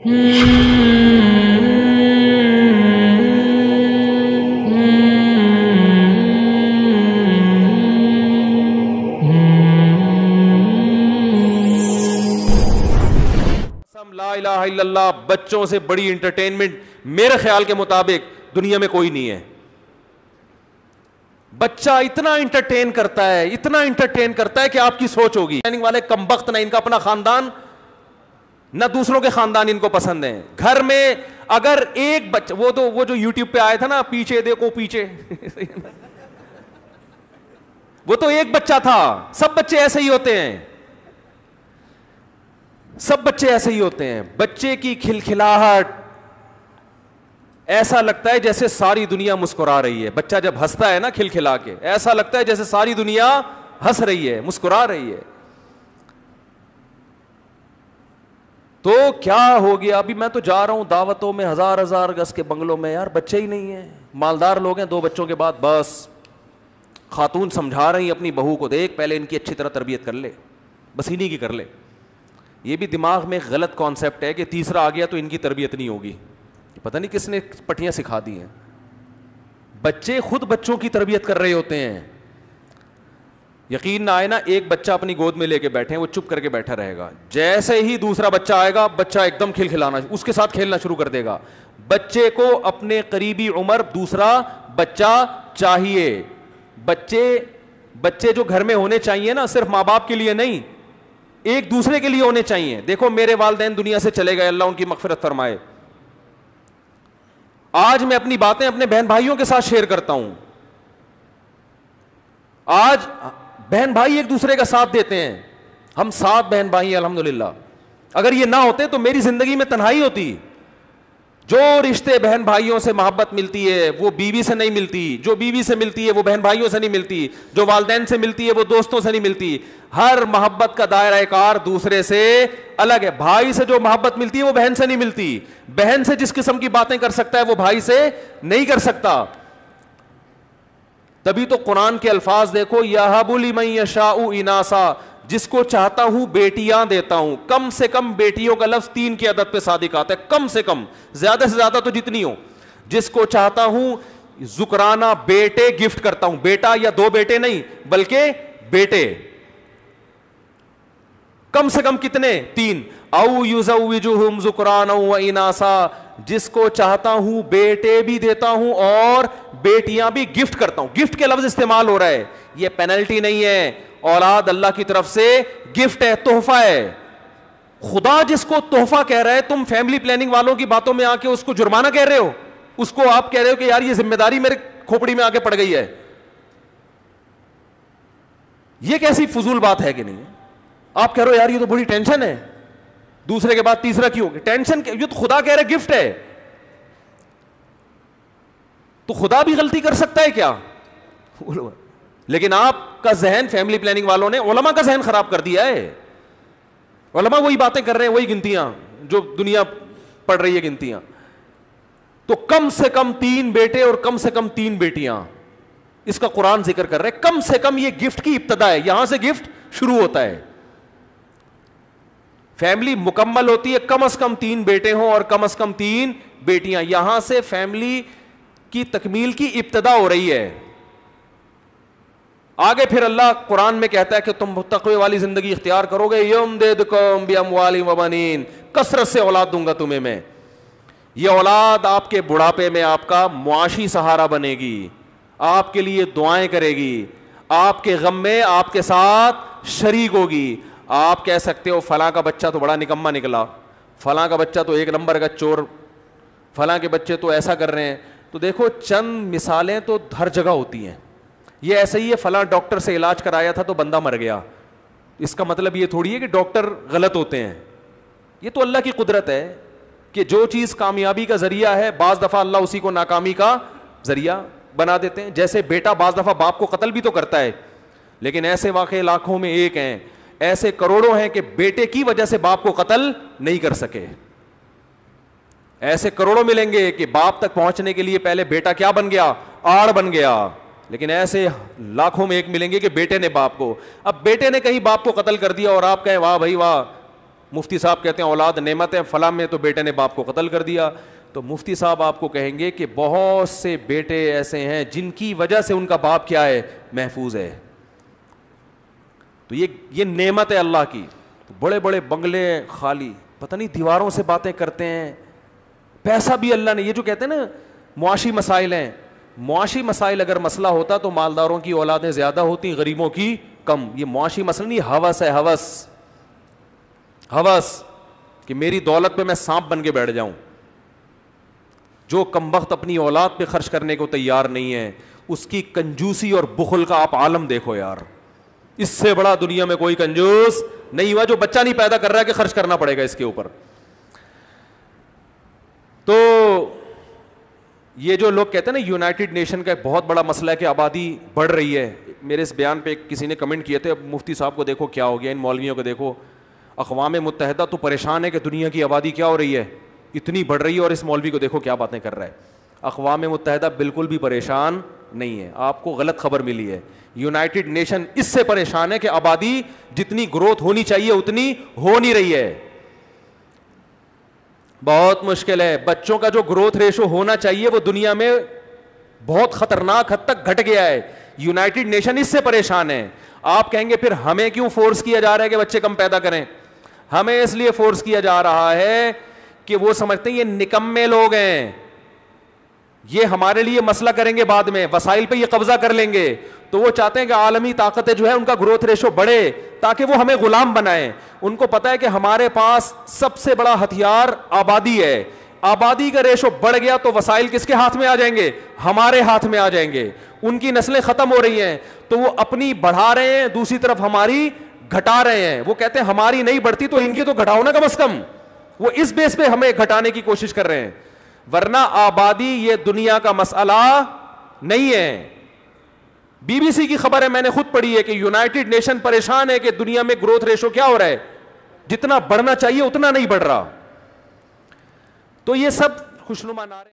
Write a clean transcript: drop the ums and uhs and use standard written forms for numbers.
لا الہ الا اللہ بچوں سے بڑی انٹرٹینمنٹ میرے خیال کے مطابق دنیا میں کوئی نہیں ہے. بچہ اتنا انٹرٹین کرتا ہے, اتنا انٹرٹین کرتا ہے کہ آپ کی سوچ ہوگی. والے کمبخت نہ ان کا اپنا خاندان نہ دوسروں کے خاندان ان کو پسند ہیں. گھر میں اگر ایک بچہ, وہ جو یوٹیوب پہ آیا تھا نا, پیچھے دیکھو پیچھے, وہ تو ایک بچہ تھا. سب بچے ایسے ہی ہوتے ہیں, سب بچے ایسے ہی ہوتے ہیں. بچے کی کھلکھلاہٹ ایسا لگتا ہے جیسے ساری دنیا مسکرا رہی ہے. بچہ جب ہنستا ہے نا کھلکھلا کے, ایسا لگتا ہے جیسے ساری دنیا ہنس رہی ہے, مسکرا رہی ہے. تو کیا ہو گیا؟ ابھی میں تو جا رہا ہوں دعوتوں میں, ہزار ہزار گز کے بنگلوں میں, یار بچے ہی نہیں ہیں. مالدار لوگ ہیں, 2 بچوں کے بعد بس خاتون سمجھا رہی اپنی بہو کو, دیکھ پہلے ان کی اچھی طرح تربیت کر لے, بس انہیں کی کر لے. یہ بھی دماغ میں غلط کانسیپٹ ہے کہ تیسرا آ گیا تو ان کی تربیت نہیں ہوگی. پتہ نہیں کس نے پٹیاں سکھا دی ہیں. بچے خود بچوں کی تربیت کر رہے ہوتے ہیں. یقین نہ آئے نا, ایک بچہ اپنی گود میں لے کے بیٹھے, وہ چپ کر کے بیٹھا رہے گا. جیسے ہی دوسرا بچہ آئے گا, بچہ ایک دم کھلکھلانا, اس کے ساتھ کھیلنا شروع کر دے گا. بچے کو اپنے قریبی عمر دوسرا بچہ چاہیے. بچے جو گھر میں ہونے چاہیے نا, صرف ماں باپ کے لیے نہیں, ایک دوسرے کے لیے ہونے چاہیے. دیکھو میرے والدین دنیا سے چلے گئے, اللہ ان کی مغفرت فرمائے. آج میں اپنی باتیں اپنے بہن بھائیوں کے ساتھ شیئر کرتا ہوں. آج بہن بھائی ایک دوسرے کا ساتھ دیتے ہیں. ہم 7 بہن بھائی ہیں الحمدللہ. اگر یہ نہ ہوتے تو میری زندگی میں تنہائی ہوتی. جو رشتے بہن بھائیوں سے محبت ملتی ہے وہ بیوی سے نہیں ملتی, جو بیوی سے ملتی ہے وہ بہن بھائیوں سے نہیں ملتی, جو والدین سے ملتی ہے وہ دوستوں سے نہیں ملتی. ہر محبت کا دائرہ کار دوسرے سے الگ ہے. بھائی سے جو محبت ملتی ہے وہ بہن سے نہیں ملتی. بہن سے جس قسم کی باتیں کر سکتا ہے وہ بھائی سے نہیں کر سکتا. تبھی تو قرآن کے الفاظ دیکھو, یہب لمن یشاء اناسا, جس کو چاہتا ہوں بیٹیاں دیتا ہوں. کم سے کم بیٹیوں کا لفظ 3 کی عدد پہ صادق آتا ہے, کم سے کم, زیادہ سے زیادہ تو جتنی ہو. جس کو چاہتا ہوں ذکرانہ بیٹے گفٹ کرتا ہوں. بیٹا یا 2 بیٹے نہیں بلکہ بیٹے. کم سے کم کتنے؟ 3. او یزوجہم ذکرانا و اناسا, جس کو چاہتا ہوں بیٹے بھی دیتا ہوں اور بیٹیاں بھی گفٹ کرتا ہوں. گفٹ کے لفظ استعمال ہو رہا ہے, یہ پینلٹی نہیں ہے. اولاد اللہ کی طرف سے گفٹ ہے, تحفہ ہے. خدا جس کو تحفہ کہہ رہا ہے, تم فیملی پلاننگ والوں کی باتوں میں آ کے اس کو جرمانہ کہہ رہے ہو. اس کو آپ کہہ رہے ہو کہ یار یہ ذمہ داری میرے کھوپڑی میں آ کے پڑ گئی ہے. یہ کیسی فضول بات ہے کہ نہیں؟ آپ کہہ رہے ہو یار یہ تو بڑی ٹینشن ہے, دوسرے کے بعد تیسرا کیوں؟ ٹینشن, یہ تو خدا کہہ رہے گفٹ ہے. تو خدا بھی غلطی کر سکتا ہے کیا؟ لیکن آپ کا ذہن فیملی پلاننگ والوں نے علماء کا ذہن خراب کر دیا ہے. علماء وہی باتیں کر رہے ہیں, وہی گنتیاں جو دنیا پڑھ رہی ہے گنتیاں. تو کم سے کم 3 بیٹے اور کم سے کم 3 بیٹیاں, اس کا قرآن ذکر کر رہے ہیں. کم سے کم یہ گفٹ کی ابتدا ہے, یہاں سے گفٹ شروع ہوتا ہے. فیملی مکمل ہوتی ہے کم از کم 3 بیٹے ہوں اور کم از کم 3 بیٹیاں. یہاں سے فیملی کی تکمیل کی ابتدا ہو رہی ہے. آگے پھر اللہ قرآن میں کہتا ہے کہ تم تقوی والی زندگی اختیار کرو گے, یمددکم باموال و بنین, کثرت سے اولاد دوں گا تمہیں میں. یہ اولاد آپ کے بڑھاپے میں آپ کا معاشی سہارا بنے گی, آپ کے لیے دعائیں کرے گی, آپ کے غم میں آپ کے ساتھ شریک ہوگی. آپ کہہ سکتے ہو فلاں کا بچہ تو بڑا نکما نکلا, فلاں کا بچہ تو 1 نمبر کا چور, فلاں کے بچے تو ایسا کر رہے ہیں. تو دیکھو چند مثالیں تو ہر جگہ ہوتی ہیں. یہ ایسا ہی ہے, فلاں ڈاکٹر سے علاج کرایا تھا تو بندہ مر گیا. اس کا مطلب یہ تھوڑی ہے کہ ڈاکٹر غلط ہوتے ہیں. یہ تو اللہ کی قدرت ہے کہ جو چیز کامیابی کا ذریعہ ہے بعض دفعہ اللہ اسی کو ناکامی کا ذریعہ بنا دیتے ہیں. جیسے بیٹا بعض دفعہ باپ کو قتل بھی تو کرتا ہے, لیکن ایسے واقعے لاکھوں میں ایک ہیں, ایسے کروڑوں ہیں کہ بیٹے کی وجہ سے باپ کو قتل نہیں کر سکے. ایسے کروڑوں ملیں گے کہ باپ تک پہنچنے کے لیے پہلے بیٹا کیا بن گیا؟ آڑ بن گیا. لیکن ایسے لاکھوں میں ایک ملیں گے کہ بیٹے نے باپ کو, اب بیٹے نے کہیں باپ کو قتل کر دیا اور آپ کہیں واہ بھائی واہ مفتی صاحب کہتے ہیں اولاد نعمت ہے، فلاں میں تو بیٹے نے باپ کو قتل کر دیا. تو مفتی صاحب آپ کو کہیں گے کہ بہت سے بیٹے ایسے ہیں جن کی وجہ سے ان کا باپ کیا ہے؟ محفوظ ہے. تو یہ نعمت ہے اللہ کی. بڑے بڑے بنگلے خالی، پتہ نہیں دیواروں سے باتیں کرتے ہیں، پیسہ بھی اللہ نے. یہ جو کہتے ہیں نا معاشی مسائل ہیں، معاشی مسائل اگر مسئلہ ہوتا تو مالداروں کی اولادیں زیادہ ہوتی، غریبوں کی کم. یہ معاشی مسئلہ نہیں، ہوس ہے، ہوس کہ میری دولت پہ میں سانپ بن کے بیٹھ جاؤں. جو کمبخت اپنی اولاد پہ خرچ کرنے کو تیار نہیں ہے، اس کی کنجوسی اور بخل کا آپ عالم دیکھو یار. اس سے بڑا دنیا میں کوئی کنجوس نہیں ہوا جو بچہ نہیں پیدا کر رہا ہے کہ خرچ کرنا پڑے گا اس کے اوپر. تو یہ جو لوگ کہتے ہیں نا یونائٹڈ نیشن کا ایک بہت بڑا مسئلہ ہے کہ آبادی بڑھ رہی ہے. میرے اس بیان پہ کسی نے کمنٹ کیے تھے، اب مفتی صاحب کو دیکھو کیا ہو گیا، ان مولویوں کو دیکھو. اقوام متحدہ تو پریشان ہے کہ دنیا کی آبادی کیا ہو رہی ہے، اتنی بڑھ رہی ہے، اور اس مولوی کو دیکھو کیا باتیں کر رہا ہے. اقوام متحدہ بالکل بھی پریشان نہیں ہے، آپ کو غلط خبر ملی ہے. یونائٹڈ نیشن اس سے پریشان ہے کہ آبادی جتنی گروتھ ہونی چاہیے اتنی ہو نہیں رہی ہے. بہت مشکل ہے. بچوں کا جو گروتھ ریشو ہونا چاہیے وہ دنیا میں بہت خطرناک حد تک گھٹ گیا ہے. یونائٹڈ نیشن اس سے پریشان ہے. آپ کہیں گے پھر ہمیں کیوں فورس کیا جا رہا ہے کہ بچے کم پیدا کریں؟ ہمیں اس لیے فورس کیا جا رہا ہے کہ وہ سمجھتے ہیں یہ نکمے لوگ ہیں، یہ ہمارے لیے مسئلہ کریں گے بعد میں، وسائل پہ یہ قبضہ کر لیں گے. تو وہ چاہتے ہیں کہ عالمی طاقتیں جو ہے ان کا گروتھ ریشو بڑھے تاکہ وہ ہمیں غلام بنائیں. ان کو پتا ہے کہ ہمارے پاس سب سے بڑا ہتھیار آبادی ہے. آبادی کا ریشو بڑھ گیا تو وسائل کس کے ہاتھ میں آ جائیں گے؟ ہمارے ہاتھ میں آ جائیں گے. ان کی نسلیں ختم ہو رہی ہیں تو وہ اپنی بڑھا رہے ہیں، دوسری طرف ہماری گھٹا رہے ہیں. وہ کہتے ہیں ہماری نہیں بڑھتی تو ان کی تو گھٹاؤ نا کم از کم. وہ اس بیس پہ ہمیں گھٹانے کی کوشش کر رہے ہیں، ورنہ آبادی یہ دنیا کا مسئلہ نہیں ہے. بی بی سی کی خبر ہے، میں نے خود پڑھی ہے کہ یونائٹڈ نیشن پریشان ہے کہ دنیا میں گروتھ ریشو کیا ہو رہا ہے، جتنا بڑھنا چاہیے اتنا نہیں بڑھ رہا. تو یہ سب خوشنما نعرے